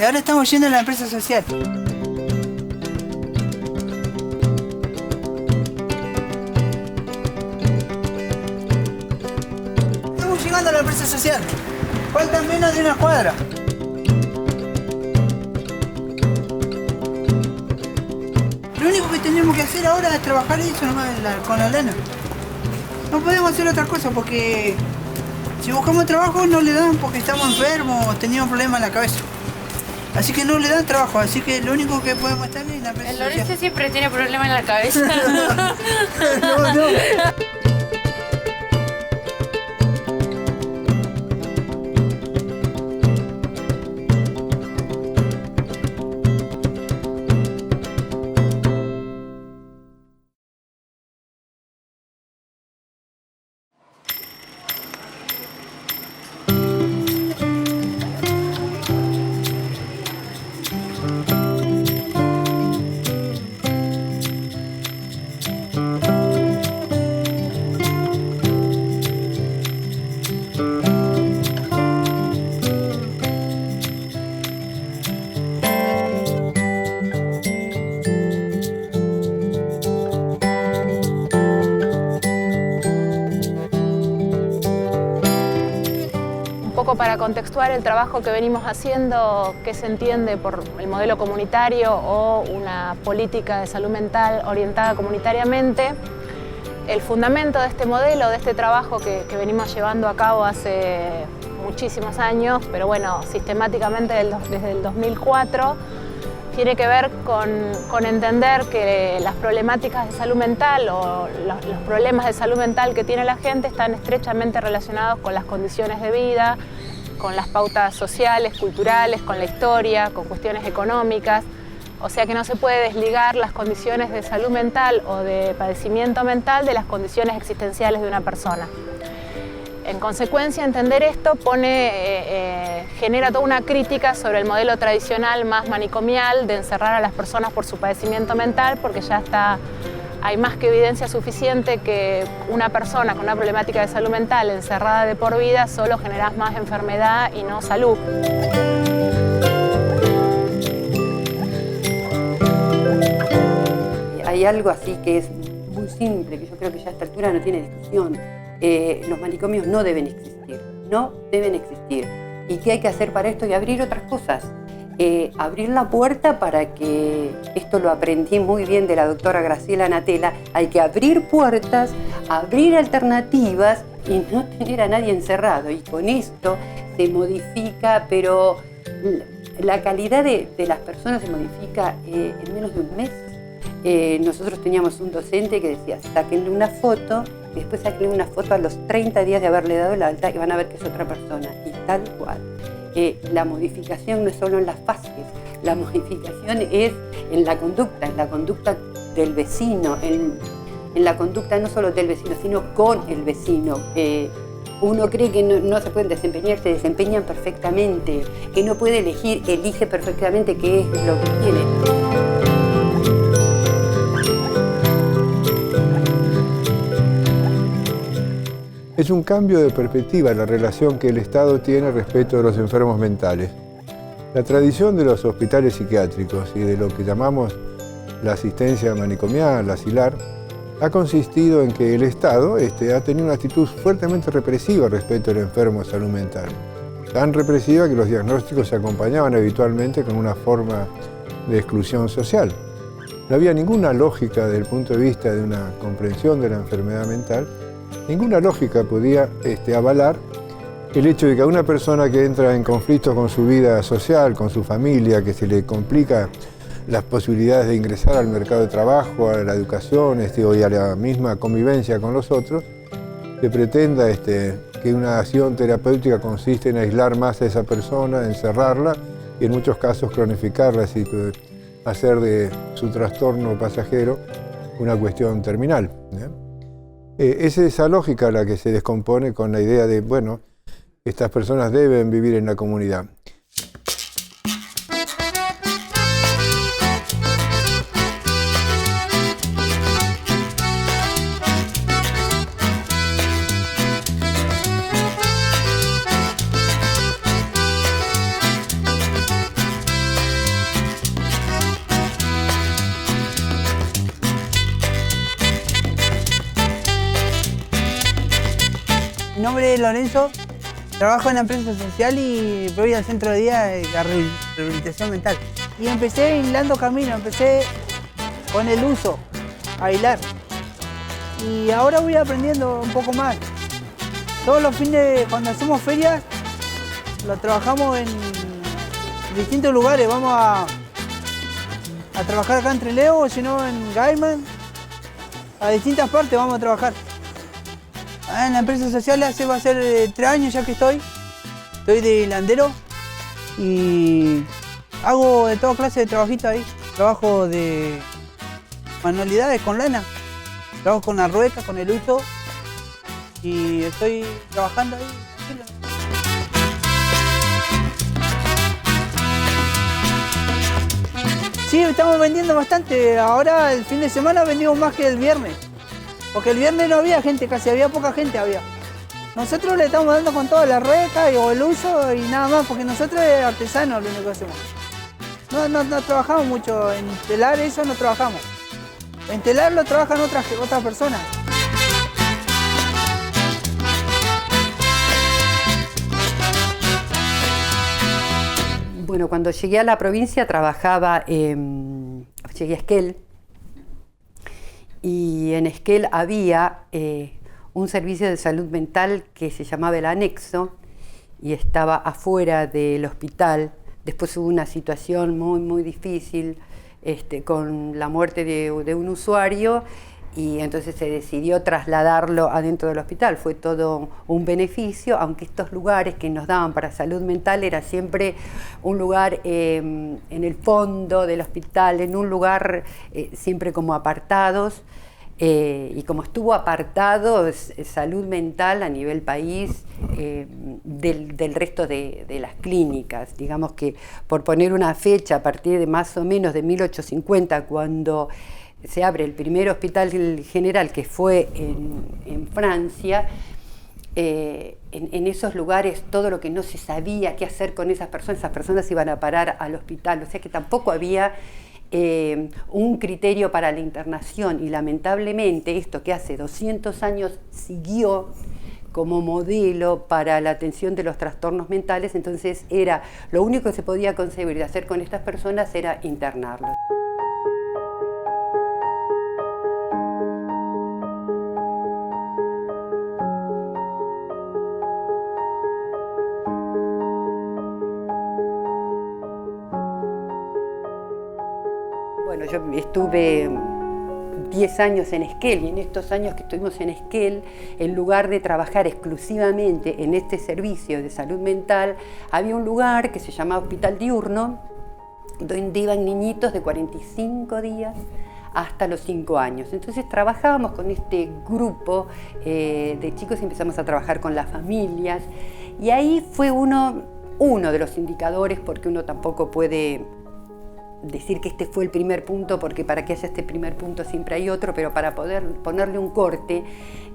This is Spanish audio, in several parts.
Ahora estamos yendo a la empresa social. Estamos llegando a la empresa social. Faltan menos de una cuadra. Lo único que tenemos que hacer ahora es trabajar eso nomás con la lana. No podemos hacer otra cosa porque si buscamos trabajo no le dan porque estamos enfermos, teníamos problemas en la cabeza. Así que no le dan trabajo, así que lo único que podemos estar es en la empresa social. El Lorenzo siempre tiene problemas en la cabeza. No. Para contextuar el trabajo que venimos haciendo, qué se entiende por el modelo comunitario o una política de salud mental orientada comunitariamente, el fundamento de este modelo, de este trabajo que venimos llevando a cabo hace muchísimos años, pero bueno, sistemáticamente desde el 2004, tiene que ver con entender que las problemáticas de salud mental o los problemas de salud mental que tiene la gente están estrechamente relacionados con las condiciones de vida, con las pautas sociales, culturales, con la historia, con cuestiones económicas. O sea que no se puede desligar las condiciones de salud mental o de padecimiento mental de las condiciones existenciales de una persona. En consecuencia, entender esto genera toda una crítica sobre el modelo tradicional más manicomial de encerrar a las personas por su padecimiento mental, porque ya hay más que evidencia suficiente que una persona con una problemática de salud mental encerrada de por vida solo genera más enfermedad y no salud. Hay algo así que es muy simple, que yo creo que ya a esta altura no tiene discusión. Los manicomios no deben existir, no deben existir. ¿Y qué hay que hacer para esto? Y abrir otras cosas. Abrir la puerta para que, esto lo aprendí muy bien de la doctora Graciela Natela, hay que abrir puertas, abrir alternativas y no tener a nadie encerrado. Y con esto se modifica, pero la calidad de las personas se modifica en menos de un mes. Nosotros teníamos un docente que decía, sáquenle una foto y después sáquenle una foto a los 30 días de haberle dado el alta y van a ver que es otra persona, y tal cual. La modificación no es solo en las fases, la modificación es en la conducta del vecino, en la conducta no solo del vecino, sino con el vecino. Uno cree que no se pueden desempeñar, se desempeñan perfectamente, que no puede elegir, elige perfectamente qué es lo que quiere. Es un cambio de perspectiva la relación que el Estado tiene respecto de los enfermos mentales. La tradición de los hospitales psiquiátricos y de lo que llamamos la asistencia manicomial, asilar, ha consistido en que el Estado ha tenido una actitud fuertemente represiva respecto al enfermo de salud mental. Tan represiva que los diagnósticos se acompañaban habitualmente con una forma de exclusión social. No había ninguna lógica desde el punto de vista de una comprensión de la enfermedad mental. Ninguna lógica podía avalar el hecho de que a una persona que entra en conflicto con su vida social, con su familia, que se le complica las posibilidades de ingresar al mercado de trabajo, a la educación y a la misma convivencia con los otros, se pretenda que una acción terapéutica consiste en aislar más a esa persona, encerrarla y en muchos casos cronificarla, así que hacer de su trastorno pasajero una cuestión terminal. Es esa lógica la que se descompone con la idea de, bueno, estas personas deben vivir en la comunidad. nombre es Lorenzo, trabajo en la empresa social y voy al centro de día de la rehabilitación mental. Y empecé hilando camino, empecé con el uso, a hilar. Y ahora voy aprendiendo un poco más. Todos los fines, cuando hacemos ferias, lo trabajamos en distintos lugares. Vamos a trabajar acá en Trelew, o si no en Gaiman. A distintas partes vamos a trabajar. En la empresa social va a ser 3 años ya que estoy de hilandero y hago de toda clase de trabajitos ahí. Trabajo de manualidades con lana, trabajo con la rueca, con el uso y estoy trabajando ahí. Sí, estamos vendiendo bastante. Ahora el fin de semana vendimos más que el viernes. Porque el viernes no había gente, casi había poca gente había. Nosotros le estamos dando con toda la rueca o el uso y nada más, porque nosotros es artesano lo único que hacemos. No trabajamos mucho, en telar eso no trabajamos. En telar lo trabajan otras personas. Bueno, cuando llegué a la provincia llegué a Esquel. Y en Esquel había un servicio de salud mental que se llamaba el Anexo y estaba afuera del hospital. Después hubo una situación muy difícil con la muerte de un usuario y entonces se decidió trasladarlo adentro del hospital. Fue todo un beneficio, aunque estos lugares que nos daban para salud mental era siempre un lugar en el fondo del hospital, en un lugar siempre como apartados. Y como estuvo apartado salud mental a nivel país del resto de las clínicas. Digamos que por poner una fecha a partir de más o menos de 1850, cuando se abre el primer hospital general que fue en Francia, en esos lugares todo lo que no se sabía qué hacer con esas personas iban a parar al hospital, o sea que tampoco había un criterio para la internación y lamentablemente esto que hace 200 años siguió como modelo para la atención de los trastornos mentales, entonces era lo único que se podía concebir de hacer con estas personas era internarlos. Bueno, yo estuve 10 años en Esquel y en estos años que estuvimos en Esquel, en lugar de trabajar exclusivamente en este servicio de salud mental, había un lugar que se llamaba Hospital Diurno, donde iban niñitos de 45 días hasta los 5 años. Entonces trabajábamos con este grupo de chicos y empezamos a trabajar con las familias y ahí fue uno de los indicadores, porque uno tampoco puede decir que este fue el primer punto, porque para que haya este primer punto siempre hay otro, pero para poder ponerle un corte,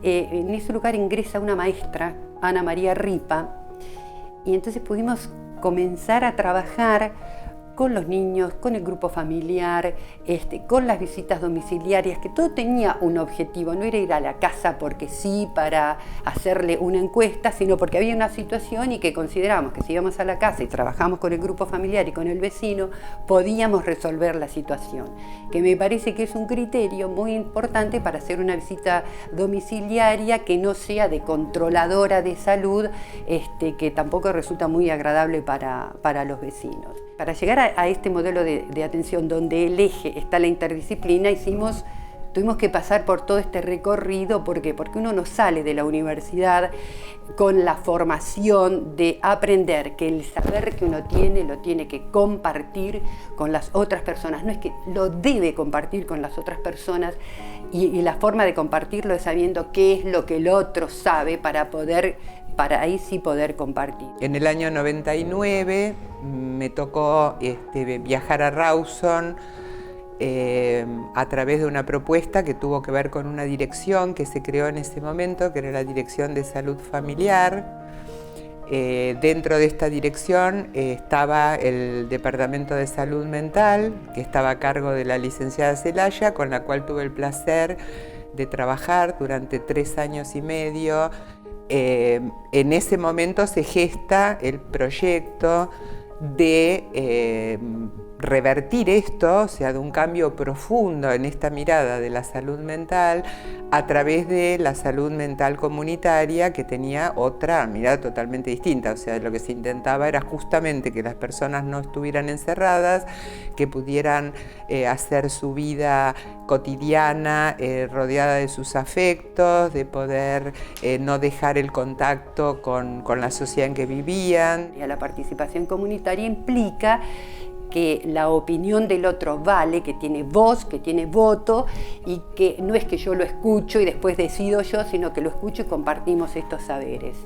en ese lugar ingresa una maestra, Ana María Ripa, y entonces pudimos comenzar a trabajar con los niños, con el grupo familiar, con las visitas domiciliarias, que todo tenía un objetivo, no era ir a la casa porque sí, para hacerle una encuesta, sino porque había una situación y que consideramos que si íbamos a la casa y trabajamos con el grupo familiar y con el vecino, podíamos resolver la situación, que me parece que es un criterio muy importante para hacer una visita domiciliaria que no sea de controladora de salud, que tampoco resulta muy agradable para los vecinos. Para llegar a este modelo de atención donde el eje está la interdisciplina, tuvimos que pasar por todo este recorrido. ¿Por qué? Porque uno no sale de la universidad con la formación de aprender que el saber que uno tiene lo tiene que compartir con las otras personas. No es que lo debe compartir con las otras personas y la forma de compartirlo es sabiendo qué es lo que el otro sabe para ahí sí poder compartir. En el año 99 me tocó viajar a Rawson a través de una propuesta que tuvo que ver con una dirección que se creó en ese momento, que era la Dirección de Salud Familiar. Dentro de esta dirección estaba el Departamento de Salud Mental, que estaba a cargo de la licenciada Celaya, con la cual tuve el placer de trabajar durante 3 años y medio, en ese momento se gesta el proyecto de revertir esto, o sea, de un cambio profundo en esta mirada de la salud mental a través de la salud mental comunitaria, que tenía otra mirada totalmente distinta. O sea, lo que se intentaba era justamente que las personas no estuvieran encerradas, que pudieran hacer su vida cotidiana rodeada de sus afectos, de poder no dejar el contacto con la sociedad en que vivían. La participación comunitaria implica que la opinión del otro vale, que tiene voz, que tiene voto, y que no es que yo lo escucho y después decido yo, sino que lo escucho y compartimos estos saberes.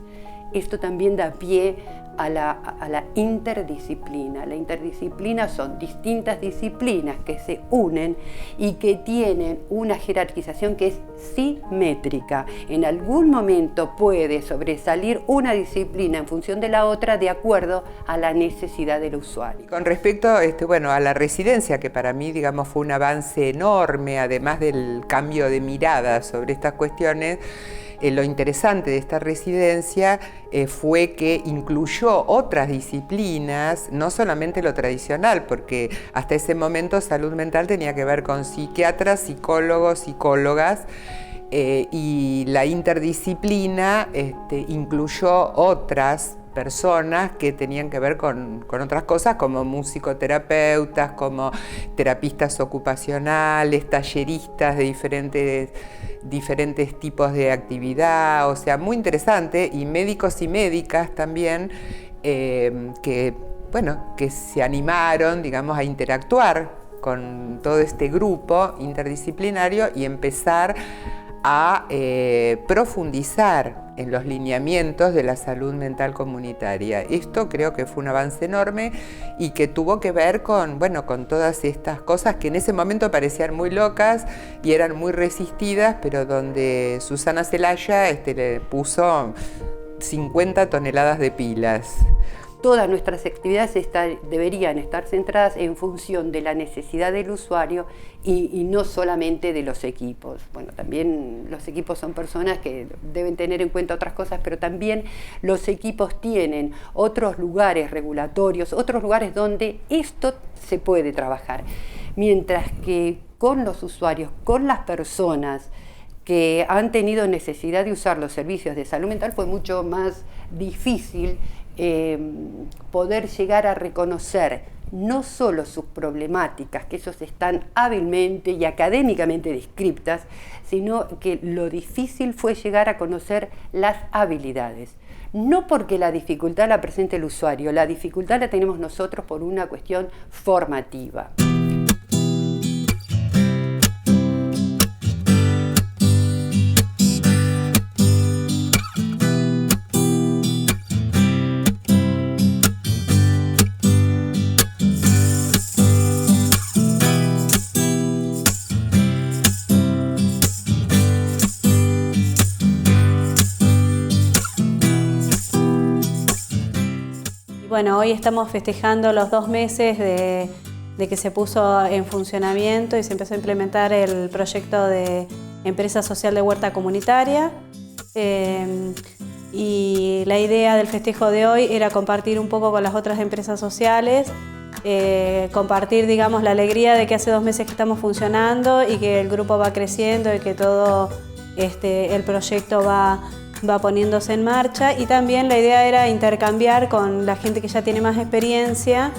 Esto también da pie a la interdisciplina. La interdisciplina son distintas disciplinas que se unen y que tienen una jerarquización que es simétrica. En algún momento puede sobresalir una disciplina en función de la otra de acuerdo a la necesidad del usuario. Con respecto a la residencia, que para mí, digamos, fue un avance enorme, además del cambio de mirada sobre estas cuestiones, lo interesante de esta residencia fue que incluyó otras disciplinas, no solamente lo tradicional, porque hasta ese momento salud mental tenía que ver con psiquiatras, psicólogos, psicólogas, y la interdisciplina incluyó otras personas que tenían que ver con otras cosas, como musicoterapeutas, como terapistas ocupacionales, talleristas de diferentes tipos de actividad, o sea, muy interesante, y médicos y médicas también, que se animaron, digamos, a interactuar con todo este grupo interdisciplinario y empezar a profundizar en los lineamientos de la salud mental comunitaria. Esto creo que fue un avance enorme y que tuvo que ver con todas estas cosas que en ese momento parecían muy locas y eran muy resistidas, pero donde Susana Zelaya le puso 50 toneladas de pilas. Todas nuestras actividades deberían estar centradas en función de la necesidad del usuario y no solamente de los equipos. Bueno, también los equipos son personas que deben tener en cuenta otras cosas, pero también los equipos tienen otros lugares regulatorios, otros lugares donde esto se puede trabajar. Mientras que con los usuarios, con las personas que han tenido necesidad de usar los servicios de salud mental, fue mucho más difícil poder llegar a reconocer no solo sus problemáticas, que esos están hábilmente y académicamente descriptas, sino que lo difícil fue llegar a conocer las habilidades. No porque la dificultad la presente el usuario, la dificultad la tenemos nosotros por una cuestión formativa. Bueno, hoy estamos festejando los 2 meses de que se puso en funcionamiento y se empezó a implementar el proyecto de empresa social de huerta comunitaria. Y la idea del festejo de hoy era compartir un poco con las otras empresas sociales, compartir, digamos, la alegría de que hace 2 meses que estamos funcionando y que el grupo va creciendo y que todo el proyecto va poniéndose en marcha, y también la idea era intercambiar con la gente que ya tiene más experiencia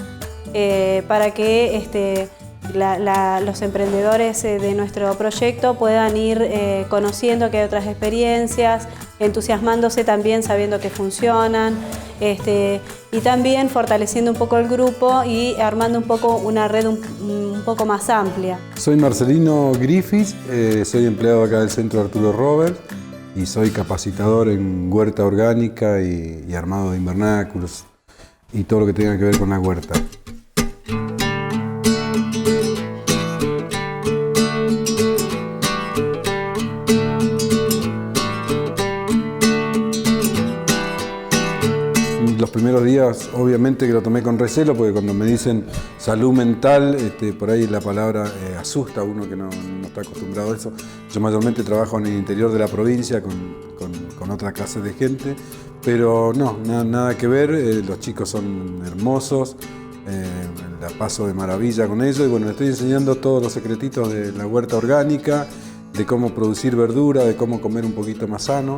para que los emprendedores de nuestro proyecto puedan ir conociendo que hay otras experiencias, entusiasmándose también sabiendo que funcionan, y también fortaleciendo un poco el grupo y armando un poco una red un poco más amplia. Soy Marcelino Griffiths, soy empleado acá del Centro Arturo Roberts y soy capacitador en huerta orgánica y armado de invernáculos y todo lo que tenga que ver con la huerta. Los primeros días obviamente que lo tomé con recelo, porque cuando me dicen salud mental, por ahí la palabra asusta a uno que no está acostumbrado a eso. Yo mayormente trabajo en el interior de la provincia con con otra clase de gente, pero no, nada que ver, los chicos son hermosos, la paso de maravilla con ellos y bueno, les estoy enseñando todos los secretitos de la huerta orgánica, de cómo producir verdura, de cómo comer un poquito más sano.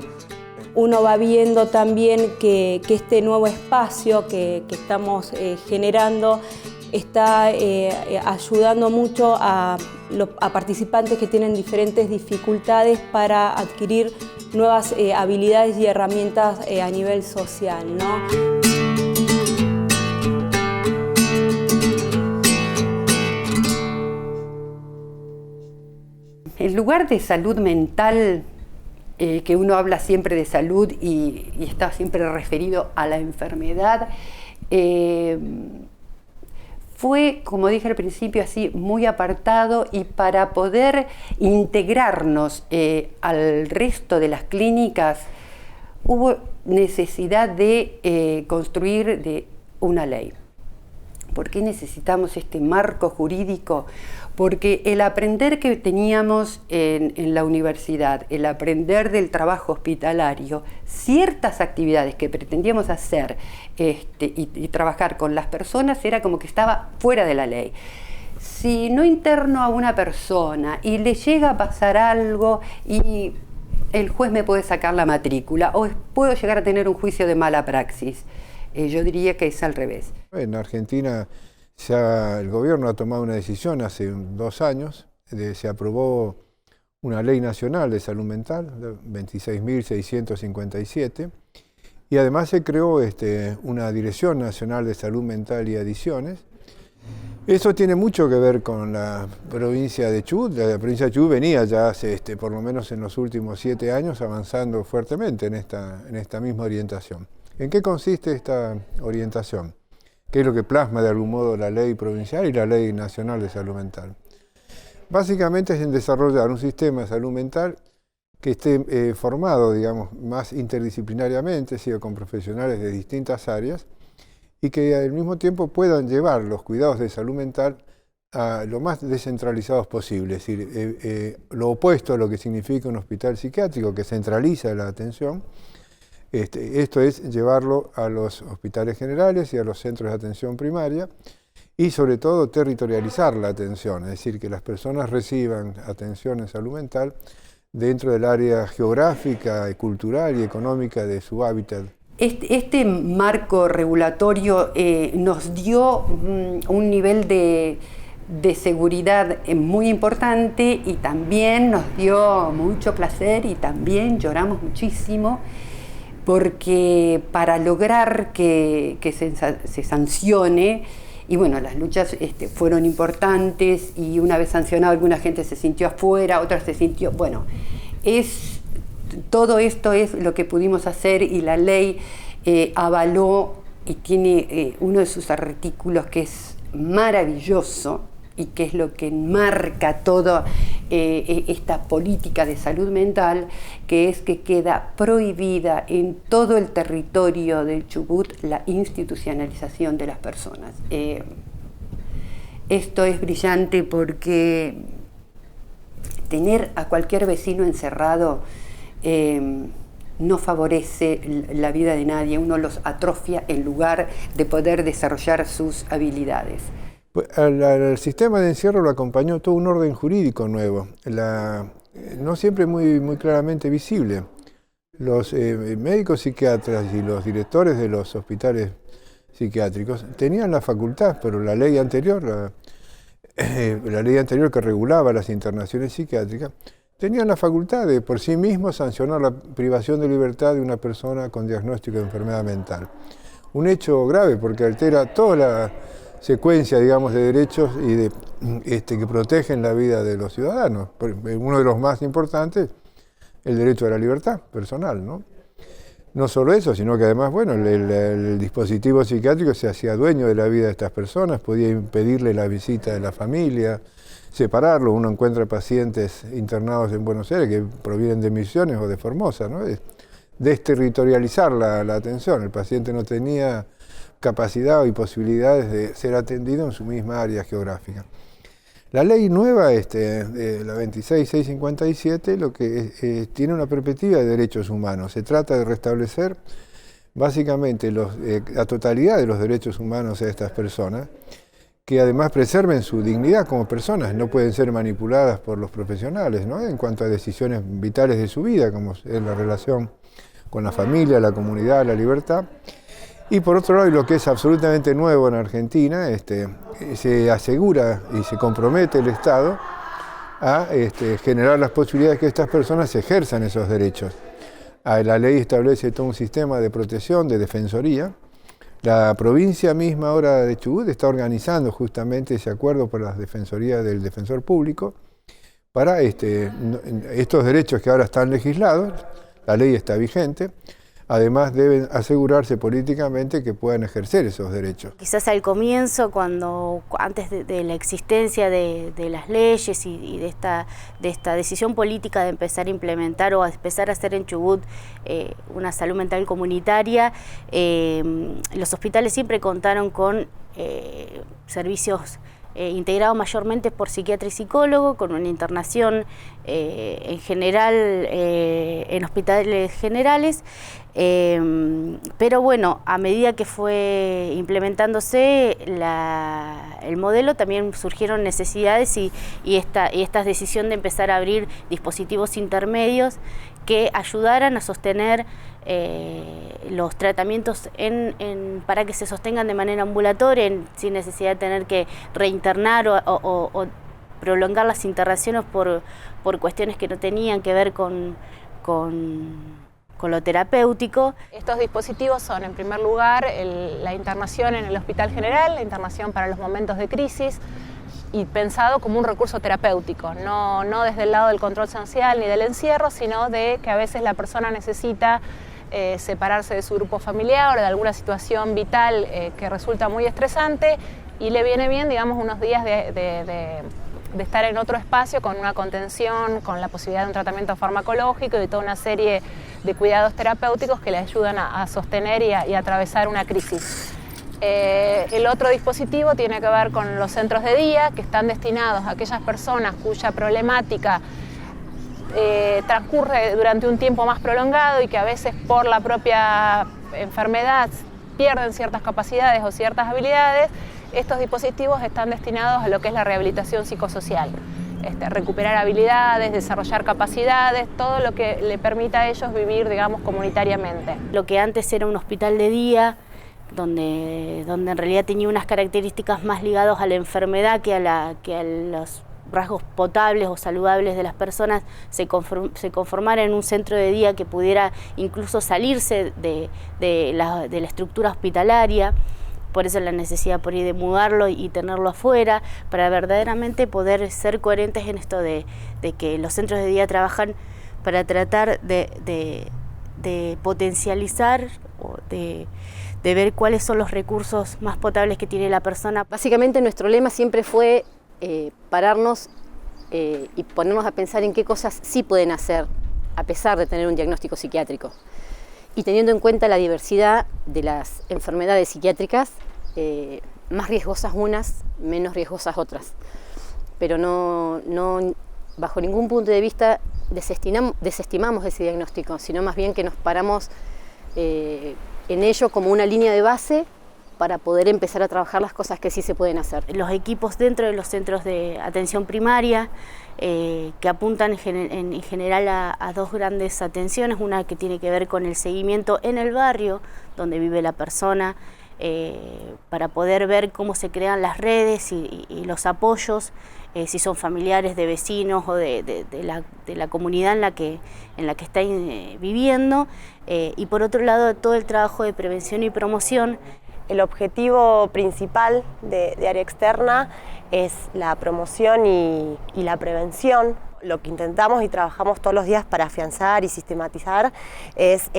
Uno va viendo también que este nuevo espacio que estamos generando está ayudando mucho a participantes que tienen diferentes dificultades para adquirir nuevas habilidades y herramientas a nivel social, ¿no? En lugar de salud mental, que uno habla siempre de salud y está siempre referido a la enfermedad, fue, como dije al principio, así muy apartado, y para poder integrarnos al resto de las clínicas hubo necesidad de construir una ley. ¿Por qué necesitamos este marco jurídico? Porque el aprender que teníamos en la universidad, el aprender del trabajo hospitalario, ciertas actividades que pretendíamos hacer y trabajar con las personas, era como que estaba fuera de la ley. Si no interno a una persona y le llega a pasar algo y el juez me puede sacar la matrícula o puedo llegar a tener un juicio de mala praxis, yo diría que es al revés. En Argentina el gobierno ha tomado una decisión hace 2 años, se aprobó una ley nacional de salud mental, 26.657, y además se creó una Dirección Nacional de Salud Mental y Adicciones. Eso tiene mucho que ver con la provincia de Chubut. La provincia de Chubut venía ya hace, por lo menos en los últimos 7 años, avanzando fuertemente en esta misma orientación. ¿En qué consiste esta orientación? ¿Qué es lo que plasma de algún modo la ley provincial y la ley nacional de salud mental? Básicamente es en desarrollar un sistema de salud mental que esté formado, digamos, más interdisciplinariamente, con profesionales de distintas áreas, y que al mismo tiempo puedan llevar los cuidados de salud mental a lo más descentralizados posible, es decir, lo opuesto a lo que significa un hospital psiquiátrico que centraliza la atención. Esto es llevarlo a los hospitales generales y a los centros de atención primaria y sobre todo territorializar la atención, es decir, que las personas reciban atención en salud mental dentro del área geográfica, cultural y económica de su hábitat. Este marco regulatorio nos dio un nivel de seguridad muy importante y también nos dio mucho placer y también lloramos muchísimo, porque para lograr que se sancione, y bueno, las luchas fueron importantes y una vez sancionado alguna gente se sintió afuera, otra se sintió, bueno, todo esto es lo que pudimos hacer y la ley avaló y tiene uno de sus artículos que es maravilloso y que es lo que enmarca toda esta política de salud mental, que es que queda prohibida en todo el territorio del Chubut la institucionalización de las personas. Esto es brillante porque tener a cualquier vecino encerrado no favorece la vida de nadie, uno los atrofia en lugar de poder desarrollar sus habilidades. Al sistema de encierro lo acompañó todo un orden jurídico nuevo, no siempre muy claramente visible. Los médicos psiquiatras y los directores de los hospitales psiquiátricos tenían la facultad, pero la ley anterior que regulaba las internaciones psiquiátricas, tenían la facultad de por sí mismos sancionar la privación de libertad de una persona con diagnóstico de enfermedad mental. Un hecho grave porque altera toda la secuencia, digamos, de derechos y que protegen la vida de los ciudadanos. Uno de los más importantes, el derecho a la libertad personal, ¿no? No solo eso, sino que además, bueno, el dispositivo psiquiátrico se hacía dueño de la vida de estas personas, podía impedirle la visita de la familia, separarlo. Uno encuentra pacientes internados en Buenos Aires que provienen de Misiones o de Formosa, ¿no? Desterritorializar la atención. El paciente no tenía capacidad y posibilidades de ser atendido en su misma área geográfica. La ley nueva, de la 26657, lo que tiene una perspectiva de derechos humanos. Se trata de restablecer básicamente la totalidad de los derechos humanos de estas personas, que además preserven su dignidad como personas, no pueden ser manipuladas por los profesionales, ¿no? En cuanto a decisiones vitales de su vida, como es la relación con la familia, la comunidad, la libertad. Y por otro lado, y lo que es absolutamente nuevo en Argentina, se asegura y se compromete el Estado a generar las posibilidades que estas personas ejerzan esos derechos. La ley establece todo un sistema de protección, de defensoría. La provincia misma ahora de Chubut está organizando justamente ese acuerdo por la defensoría del defensor público para estos derechos que ahora están legislados, la ley está vigente. Además deben asegurarse políticamente que puedan ejercer esos derechos. Quizás al comienzo, antes de la existencia de las leyes y de esta decisión política de empezar a implementar o a empezar a hacer en Chubut una salud mental comunitaria, los hospitales siempre contaron con servicios integrado mayormente por psiquiatra y psicólogo, con una internación en general en hospitales generales, pero bueno, a medida que fue implementándose el modelo también surgieron necesidades y esta decisión de empezar a abrir dispositivos intermedios que ayudaran a sostener los tratamientos para que se sostengan de manera ambulatoria, sin necesidad de tener que reinternar o prolongar las internaciones por cuestiones que no tenían que ver con lo terapéutico. Estos dispositivos son, en primer lugar, la internación en el Hospital General, la internación para los momentos de crisis, y pensado como un recurso terapéutico, no desde el lado del control social ni del encierro, sino de que a veces la persona necesita separarse de su grupo familiar o de alguna situación vital que resulta muy estresante, y le viene bien, digamos, unos días de estar en otro espacio con una contención, con la posibilidad de un tratamiento farmacológico y de toda una serie de cuidados terapéuticos que le ayudan a sostener y a atravesar una crisis. El otro dispositivo tiene que ver con los centros de día, que están destinados a aquellas personas cuya problemática transcurre durante un tiempo más prolongado y que a veces por la propia enfermedad pierden ciertas capacidades o ciertas habilidades. Estos dispositivos están destinados a lo que es la rehabilitación psicosocial. Recuperar habilidades, desarrollar capacidades, todo lo que le permita a ellos vivir, digamos, comunitariamente. Lo que antes era un hospital de día, donde en realidad tenía unas características más ligadas a la enfermedad que a los rasgos potables o saludables de las personas, se conformara en un centro de día que pudiera incluso salirse de la estructura hospitalaria. Por eso la necesidad por ahí de mudarlo y tenerlo afuera, para verdaderamente poder ser coherentes en esto de que los centros de día trabajan para tratar de potencializar o de ver cuáles son los recursos más potables que tiene la persona. Básicamente nuestro lema siempre fue pararnos y ponernos a pensar en qué cosas sí pueden hacer a pesar de tener un diagnóstico psiquiátrico. Y teniendo en cuenta la diversidad de las enfermedades psiquiátricas, más riesgosas unas, menos riesgosas otras. Pero no bajo ningún punto de vista desestimamos ese diagnóstico, sino más bien que nos paramos en ello como una línea de base para poder empezar a trabajar las cosas que sí se pueden hacer. Los equipos dentro de los centros de atención primaria que apuntan en general a dos grandes atenciones, una que tiene que ver con el seguimiento en el barrio donde vive la persona, para poder ver cómo se crean las redes y los apoyos, si son familiares, de vecinos o de la comunidad en la que está viviendo, y por otro lado todo el trabajo de prevención y promoción. El objetivo principal de área externa es la promoción y la prevención. Lo que intentamos y trabajamos todos los días para afianzar y sistematizar es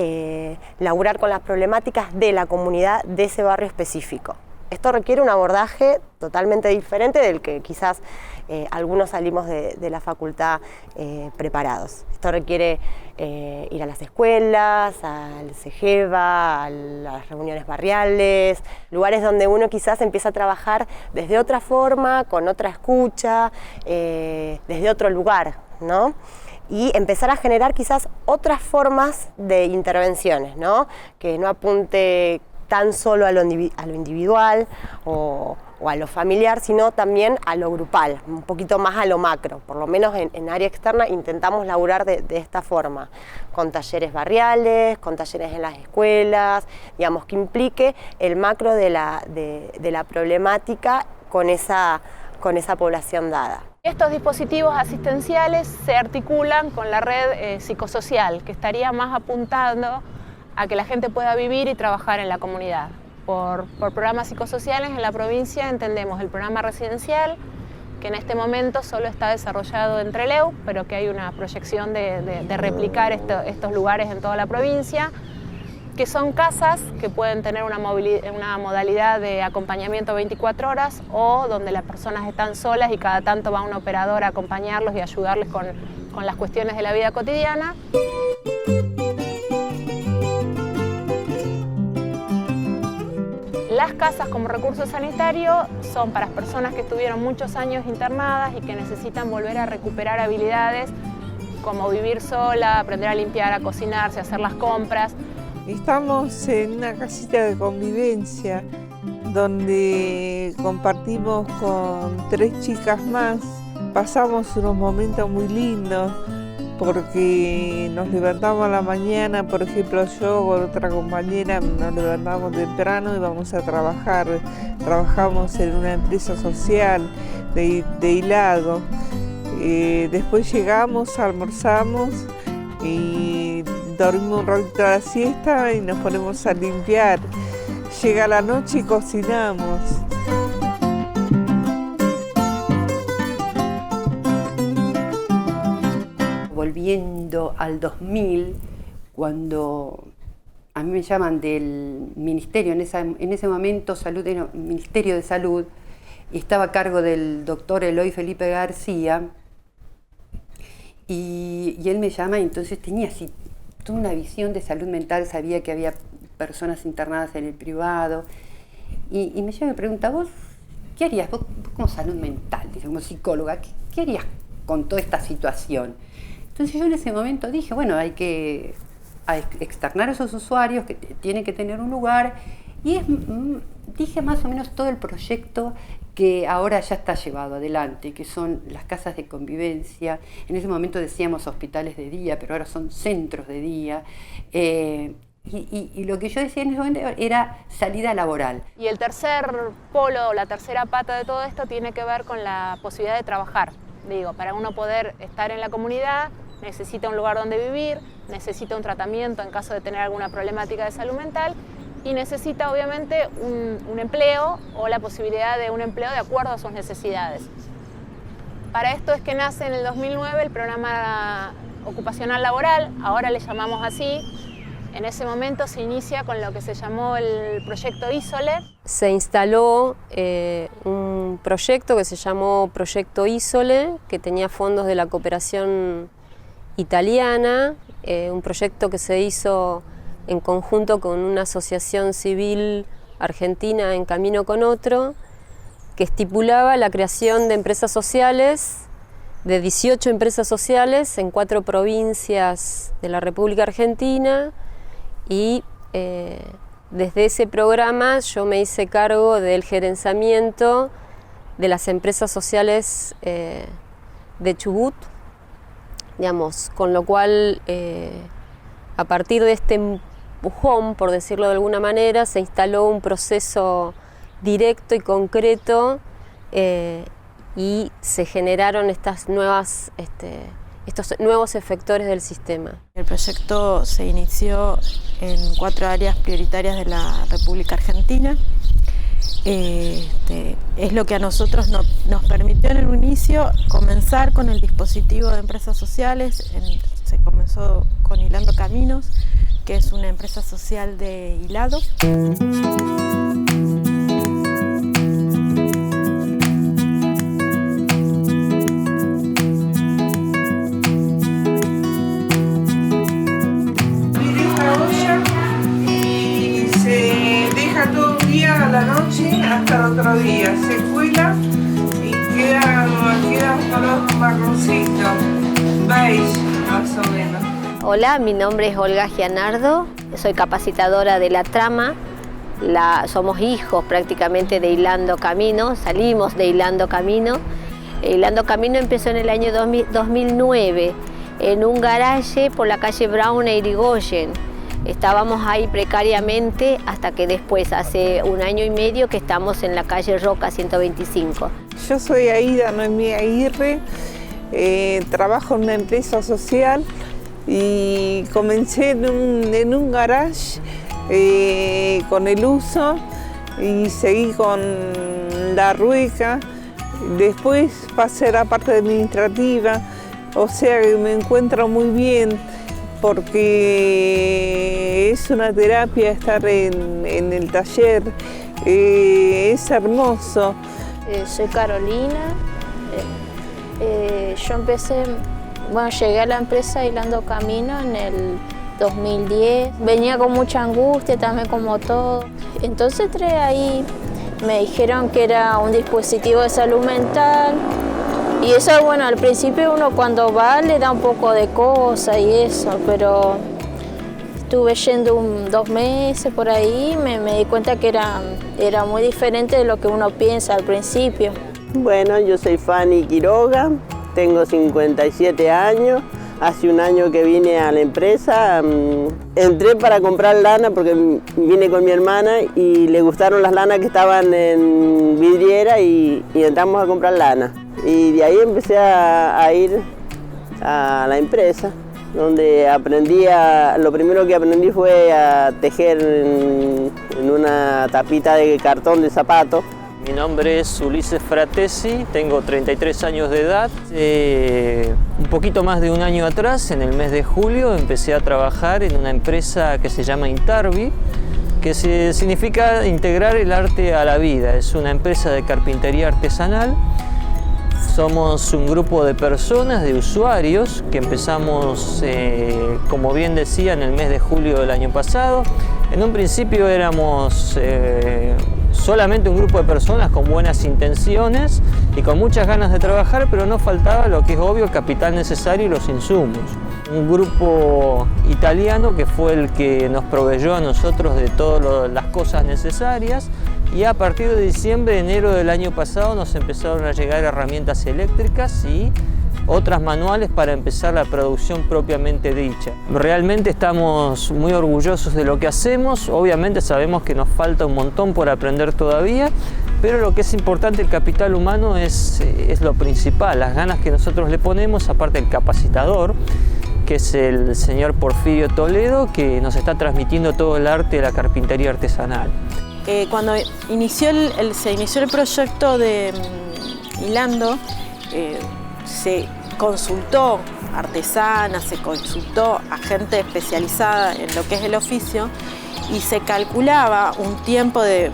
laburar con las problemáticas de la comunidad de ese barrio específico. Esto requiere un abordaje totalmente diferente del que quizás algunos salimos de la facultad preparados. Esto requiere ir a las escuelas, al CEGEVA, a las reuniones barriales, lugares donde uno quizás empieza a trabajar desde otra forma, con otra escucha, desde otro lugar, ¿no? Y empezar a generar quizás otras formas de intervenciones, ¿no? Que no apunte tan solo a lo individual o a lo familiar, sino también a lo grupal, un poquito más a lo macro. Por lo menos en área externa intentamos laburar de esta forma, con talleres barriales, con talleres en las escuelas, digamos, que implique el macro de la problemática con esa población dada. Estos dispositivos asistenciales se articulan con la red psicosocial, que estaría más apuntando a que la gente pueda vivir y trabajar en la comunidad. Por programas psicosociales en la provincia entendemos el programa residencial, que en este momento solo está desarrollado en Trelew, pero que hay una proyección de replicar estos lugares en toda la provincia, que son casas que pueden tener una modalidad de acompañamiento 24 horas o donde las personas están solas y cada tanto va un operador a acompañarlos y ayudarles con las cuestiones de la vida cotidiana. Las casas como recurso sanitario son para personas que estuvieron muchos años internadas y que necesitan volver a recuperar habilidades como vivir sola, aprender a limpiar, a cocinarse, a hacer las compras. Estamos en una casita de convivencia donde compartimos con 3 chicas más. Pasamos unos momentos muy lindos porque nos levantamos a la mañana, por ejemplo yo con otra compañera nos levantamos temprano y vamos a trabajar. Trabajamos en una empresa social de hilado. Después llegamos, almorzamos y dormimos un ratito a la siesta y nos ponemos a limpiar. Llega la noche y cocinamos. Volviendo al 2000, cuando a mí me llaman del ministerio, en ese momento Salud era Ministerio de Salud, y estaba a cargo del doctor Eloy Felipe García, y él me llama y entonces tenía así toda una visión de salud mental, sabía que había personas internadas en el privado, y me llama y me pregunta, ¿vos qué harías? Vos como salud mental, dice, como psicóloga, ¿qué harías con toda esta situación? Entonces yo en ese momento dije, bueno, hay que externar a esos usuarios que tienen que tener un lugar, y dije más o menos todo el proyecto que ahora ya está llevado adelante, que son las casas de convivencia. En ese momento decíamos hospitales de día, pero ahora son centros de día. Y lo que yo decía en ese momento era salida laboral. Y el tercer polo, la tercera pata de todo esto tiene que ver con la posibilidad de trabajar. Digo, para uno poder estar en la comunidad necesita un lugar donde vivir, necesita un tratamiento en caso de tener alguna problemática de salud mental y necesita obviamente un empleo o la posibilidad de un empleo de acuerdo a sus necesidades. Para esto es que nace en el 2009 el programa ocupacional laboral, ahora le llamamos así. En ese momento se inicia con lo que se llamó el proyecto ISOLE. Se instaló un proyecto que se llamó Proyecto ISOLE, que tenía fondos de la cooperación italiana, un proyecto que se hizo en conjunto con una asociación civil argentina En Camino con Otro, que estipulaba la creación de empresas sociales, de 18 empresas sociales en 4 provincias de la República Argentina, y desde ese programa yo me hice cargo del gerenciamiento de las empresas sociales de Chubut, digamos, con lo cual a partir de este empujón, por decirlo de alguna manera, se instaló un proceso directo y concreto y se generaron estos nuevos efectores del sistema. El proyecto se inició en 4 áreas prioritarias de la República Argentina. Es lo que a nosotros nos permitió en un inicio comenzar con el dispositivo de empresas sociales. Se comenzó con Hilando Caminos, que es una empresa social de hilado. Hola, mi nombre es Olga Gianardo, soy capacitadora de La Trama. Somos hijos prácticamente de Hilando Camino, salimos de Hilando Camino. Hilando Camino empezó en el año 2009 en un garaje por la calle Brown e Irigoyen. Estábamos ahí precariamente hasta que después, hace 1 año y medio, que estamos en la calle Roca 125. Yo soy Aida Noemí Aguirre, trabajo en una empresa social y comencé en un garage con el uso y seguí con la rueca. Después pasé a la parte administrativa, o sea que me encuentro muy bien porque es una terapia estar en el taller, es hermoso. Soy Carolina, yo llegué a la empresa Hilando Camino en el 2010. Venía con mucha angustia también como todo. Entonces entré ahí, me dijeron que era un dispositivo de salud mental. Y eso, bueno, al principio uno cuando va le da un poco de cosa y eso, pero estuve yendo 2 meses por ahí y me di cuenta que era muy diferente de lo que uno piensa al principio. Bueno, yo soy Fanny Quiroga, tengo 57 años. Hace 1 año que vine a la empresa, entré para comprar lana porque vine con mi hermana y le gustaron las lanas que estaban en vidriera y entramos a comprar lana. Y de ahí empecé a ir a la empresa, donde lo primero que aprendí fue a tejer en una tapita de cartón de zapato. Mi nombre es Ulises Fratesi, tengo 33 años de edad. Un poquito más de 1 año atrás, en el mes de julio, empecé a trabajar en una empresa que se llama Intarvi, que significa integrar el arte a la vida. Es una empresa de carpintería artesanal. Somos un grupo de personas, de usuarios, que empezamos, como bien decía, en el mes de julio del año pasado. En un principio éramos solamente un grupo de personas con buenas intenciones y con muchas ganas de trabajar, pero no faltaba lo que es obvio, el capital necesario y los insumos. Un grupo italiano que fue el que nos proveyó a nosotros de todas las cosas necesarias, y a partir de diciembre, enero del año pasado nos empezaron a llegar herramientas eléctricas y otras manuales para empezar la producción propiamente dicha. Realmente estamos muy orgullosos de lo que hacemos. Obviamente sabemos que nos falta un montón por aprender todavía, pero lo que es importante, el capital humano es lo principal, las ganas que nosotros le ponemos, aparte del capacitador, que es el señor Porfirio Toledo, que nos está transmitiendo todo el arte de la carpintería artesanal. Cuando se inició el proyecto de Hilando, se consultó artesanas, se consultó a gente especializada en lo que es el oficio y se calculaba un tiempo que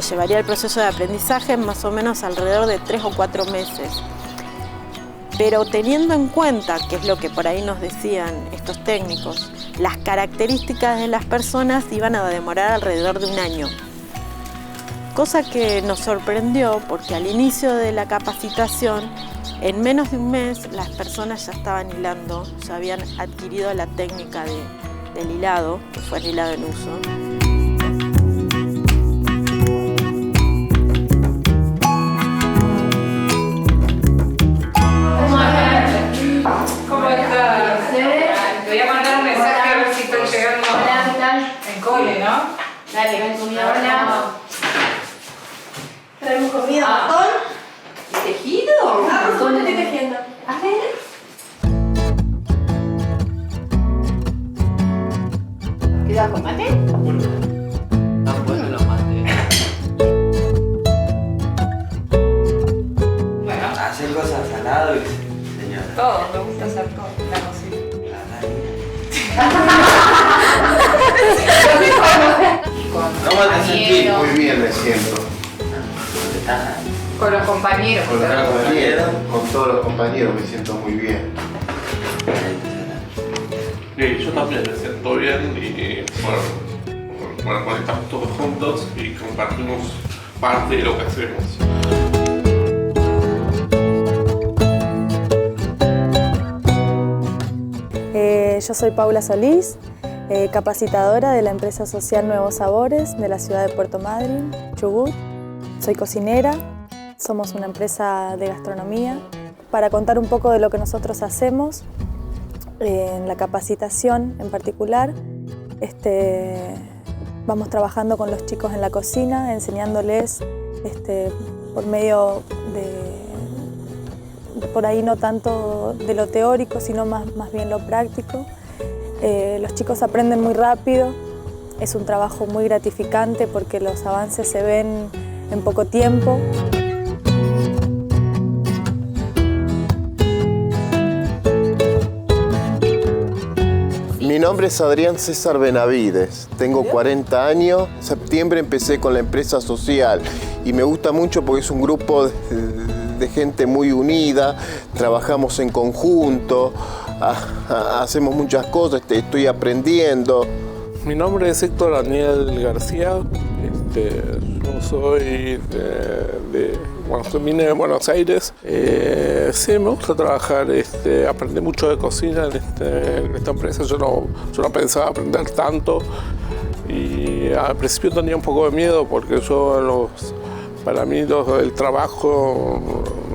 llevaría el proceso de aprendizaje más o menos alrededor de 3 o 4 meses. Pero teniendo en cuenta, que es lo que por ahí nos decían estos técnicos, las características de las personas iban a demorar alrededor de 1 año. Cosa que nos sorprendió porque al inicio de la capacitación, en menos de 1 mes, las personas ya estaban hilando, ya habían adquirido la técnica del hilado, que fue el hilado en uso. ¿Cómo estás? Te voy a mandar un mensaje a ver si estoy llegando. Hola, ¿qué tal? En cole, ¿no? Dale, ven comida. Hola. Traemos comida. ¿Bastón? ¿Tejido? ¿Cómo te estoy tejiendo? A ver. ¿Queda con mate? No, bueno, los mate. Bueno. Hacer cosas saladas, señora. Todo, me gusta hacer todo. La cocina. No me hace sentir muy bien, me siento. Con los compañeros. Con los compañeros, con todos los compañeros me siento muy bien. Yo también me siento bien y bueno, estamos todos juntos y compartimos parte de lo que hacemos. Yo soy Paula Solís, capacitadora de la empresa social Nuevos Sabores de la ciudad de Puerto Madryn, Chubut. Soy cocinera, somos una empresa de gastronomía. Para contar un poco de lo que nosotros hacemos, en la capacitación en particular, vamos trabajando con los chicos en la cocina, enseñándoles por medio de, por ahí no tanto de lo teórico, sino más bien lo práctico. Los chicos aprenden muy rápido, es un trabajo muy gratificante porque los avances se ven en poco tiempo. Mi nombre es Adrián César Benavides, tengo 40 años, en septiembre empecé con la empresa social y me gusta mucho porque es un grupo de gente muy unida, trabajamos en conjunto, hacemos muchas cosas, estoy aprendiendo. Mi nombre es Héctor Daniel García, yo soy vine de Buenos Aires. Sí, me gusta trabajar, aprendí mucho de cocina en esta empresa. Yo no pensaba aprender tanto y al principio tenía un poco de miedo porque para mí el trabajo,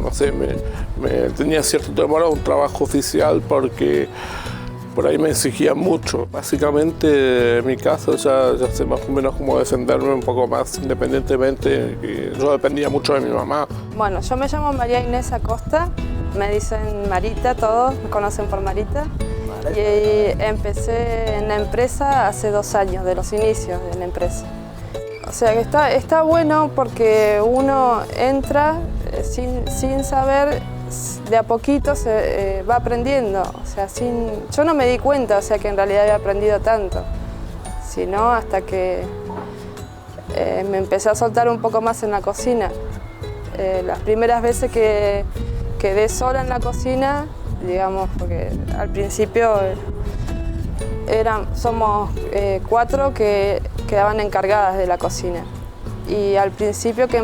no sé, me tenía cierto temor a un trabajo oficial porque por ahí me exigía mucho. Básicamente en mi caso ya sé más o menos cómo defenderme un poco más independientemente. Yo dependía mucho de mi mamá. Bueno, yo me llamo María Inés Acosta, me dicen Marita, todos me conocen por Marita. Y empecé en la empresa hace 2 años, de los inicios de la empresa. O sea que está bueno porque uno entra sin saber, de a poquito se va aprendiendo. O sea, yo no me di cuenta, o sea, que en realidad había aprendido tanto, sino hasta que me empecé a soltar un poco más en la cocina. Las primeras veces que quedé sola en la cocina, digamos, porque al principio somos 4 que quedaban encargadas de la cocina. Y al principio que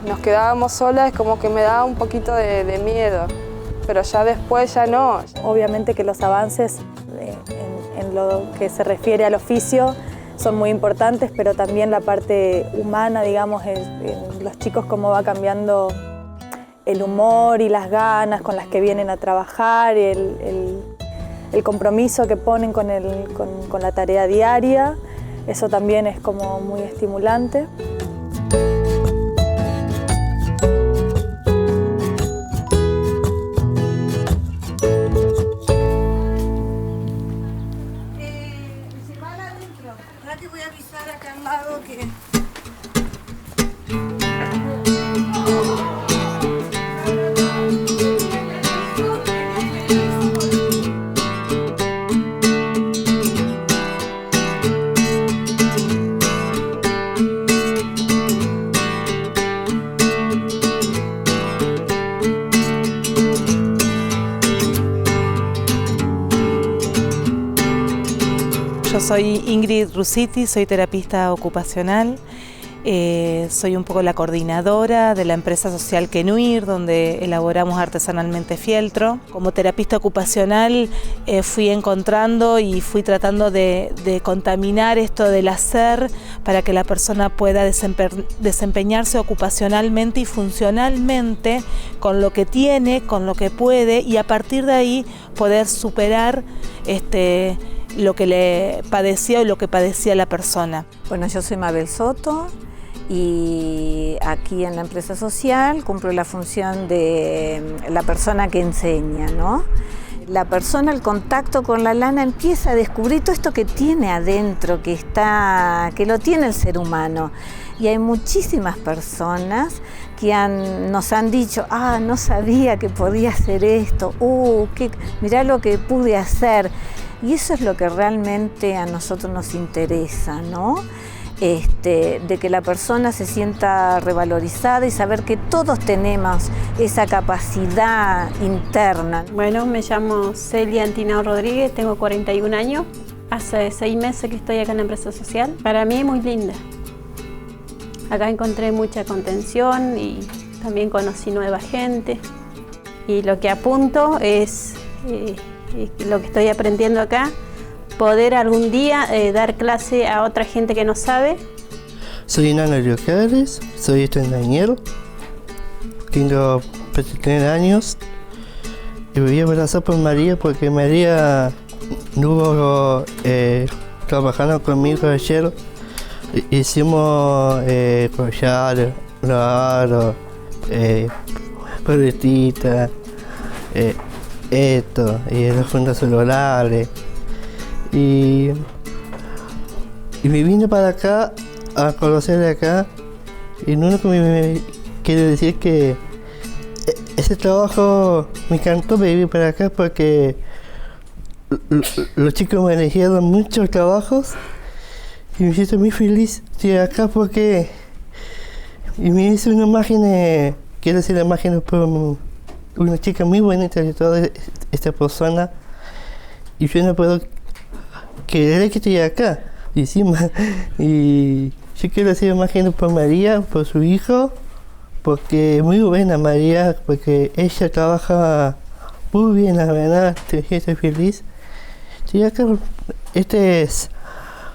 nos quedábamos solas es como que me daba un poquito de miedo, pero ya después ya no. Obviamente que los avances en lo que se refiere al oficio son muy importantes, pero también la parte humana, digamos, los chicos cómo va cambiando el humor y las ganas con las que vienen a trabajar, el compromiso que ponen con la tarea diaria. Eso también es como muy estimulante. Se van adentro. Ahora te voy a avisar acá al lado que... Yo soy Ingrid Rusiti, soy terapista ocupacional, soy un poco la coordinadora de la empresa social Quenuir, donde elaboramos artesanalmente fieltro. Como terapista ocupacional fui encontrando y fui tratando de contaminar esto del hacer para que la persona pueda desempeñarse ocupacionalmente y funcionalmente con lo que tiene, con lo que puede, y a partir de ahí poder superar lo que le padecía o lo que padecía la persona. Bueno, yo soy Mabel Soto y aquí en la empresa social cumplo la función de la persona que enseña, ¿no? La persona, el contacto con la lana, empieza a descubrir todo esto que tiene adentro, que lo tiene el ser humano. Y hay muchísimas personas que nos han dicho, no sabía que podía hacer esto, mirá lo que pude hacer. Y eso es lo que realmente a nosotros nos interesa, ¿no? De que la persona se sienta revalorizada y saber que todos tenemos esa capacidad interna. Bueno, me llamo Celia Antinao Rodríguez, tengo 41 años. Hace 6 meses que estoy acá en la empresa social. Para mí es muy linda. Acá encontré mucha contención y también conocí nueva gente. Y lo que apunto es y lo que estoy aprendiendo acá, poder algún día dar clase a otra gente que no sabe. Soy Nana Llocares, soy ingeniero, tengo 23 años y voy a abrazar por María porque María estuvo trabajando conmigo ayer. Hicimos collares, aros, paletitas, esto, y los fondos celulares. Y me vine para acá a conocer de acá, y lo único que me quiero decir que ese trabajo me encantó venir para acá porque los chicos me eligieron muchos trabajos y me siento muy feliz de acá porque me hice una imagen, quiero hacer la imagen por una chica muy bonita de toda esta persona y yo no puedo creer que estoy acá encima. Y yo quiero hacer imagen por María, por su hijo, porque es muy buena María, porque ella trabaja muy bien, la verdad, estoy feliz. Estoy acá, esta es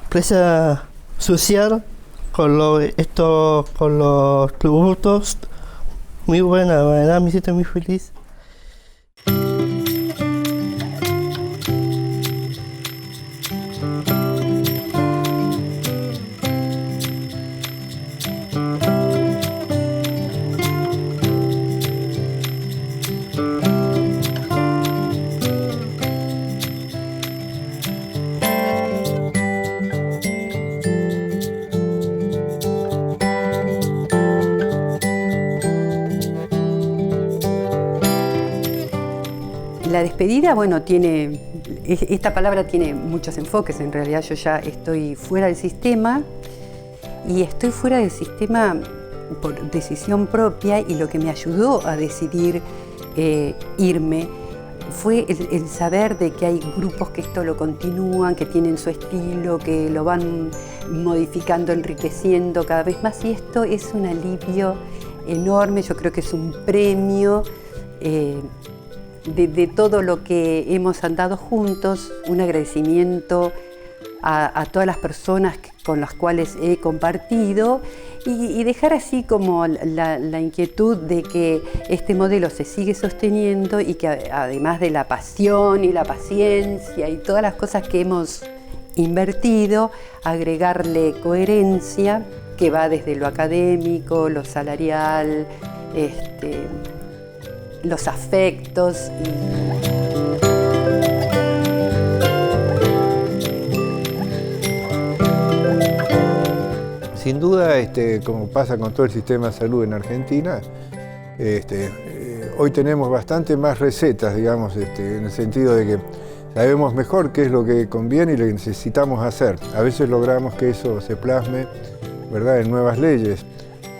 empresa social con los tributos, muy buena, la verdad, me siento muy feliz. La despedida, bueno, esta palabra tiene muchos enfoques. En realidad yo ya estoy fuera del sistema y estoy fuera del sistema por decisión propia, y lo que me ayudó a decidir irme fue el saber de que hay grupos que esto lo continúan, que tienen su estilo, que lo van modificando, enriqueciendo cada vez más, y esto es un alivio enorme. Yo creo que es un premio de todo lo que hemos andado juntos, un agradecimiento a todas las personas con las cuales he compartido, y dejar así como la inquietud de que este modelo se sigue sosteniendo y que además de la pasión y la paciencia y todas las cosas que hemos invertido, agregarle coherencia que va desde lo académico, lo salarial, los afectos. Sin duda, como pasa con todo el sistema de salud en Argentina, hoy tenemos bastante más recetas, digamos, en el sentido de que sabemos mejor qué es lo que conviene y lo que necesitamos hacer. A veces logramos que eso se plasme, ¿verdad?, en nuevas leyes.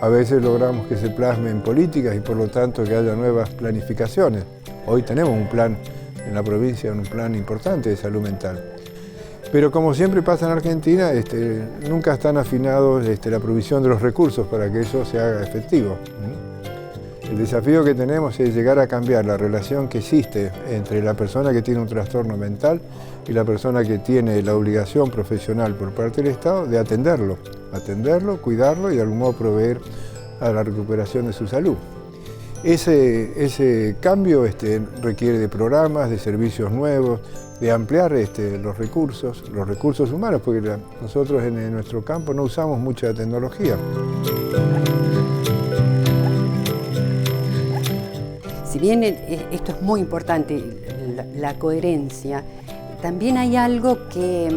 A veces logramos que se plasme en políticas y por lo tanto que haya nuevas planificaciones. Hoy tenemos un plan en la provincia, un plan importante de salud mental. Pero como siempre pasa en Argentina, nunca están afinados la provisión de los recursos para que eso se haga efectivo. El desafío que tenemos es llegar a cambiar la relación que existe entre la persona que tiene un trastorno mental y la persona que tiene la obligación profesional por parte del Estado de atenderlo, cuidarlo y de algún modo proveer a la recuperación de su salud. Ese cambio requiere de programas, de servicios nuevos, de ampliar los recursos humanos, porque nosotros en nuestro campo no usamos mucha tecnología. Si bien esto es muy importante, la coherencia, también hay algo que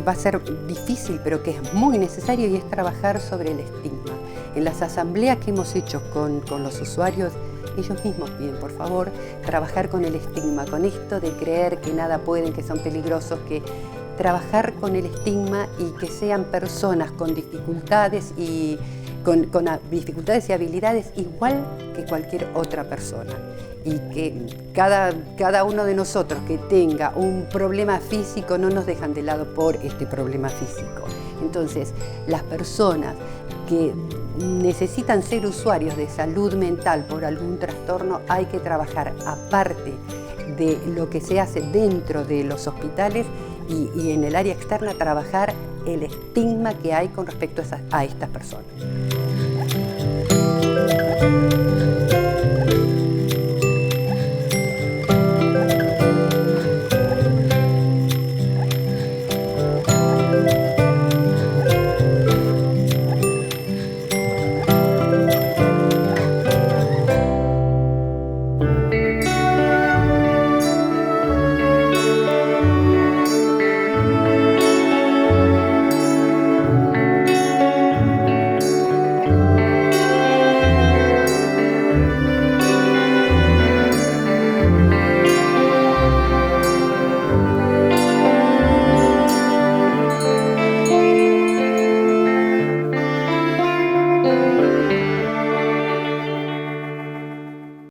va a ser difícil, pero que es muy necesario, y es trabajar sobre el estigma. En las asambleas que hemos hecho con los usuarios, ellos mismos piden, por favor, trabajar con el estigma, con esto de creer que nada pueden, que son peligrosos, que trabajar con el estigma y que sean personas con dificultades y con dificultades y habilidades igual que cualquier otra persona, y que cada uno de nosotros que tenga un problema físico no nos dejan de lado por este problema físico. Entonces, las personas que necesitan ser usuarios de salud mental por algún trastorno, hay que trabajar aparte de lo que se hace dentro de los hospitales y en el área externa trabajar el estigma que hay con respecto a estas personas.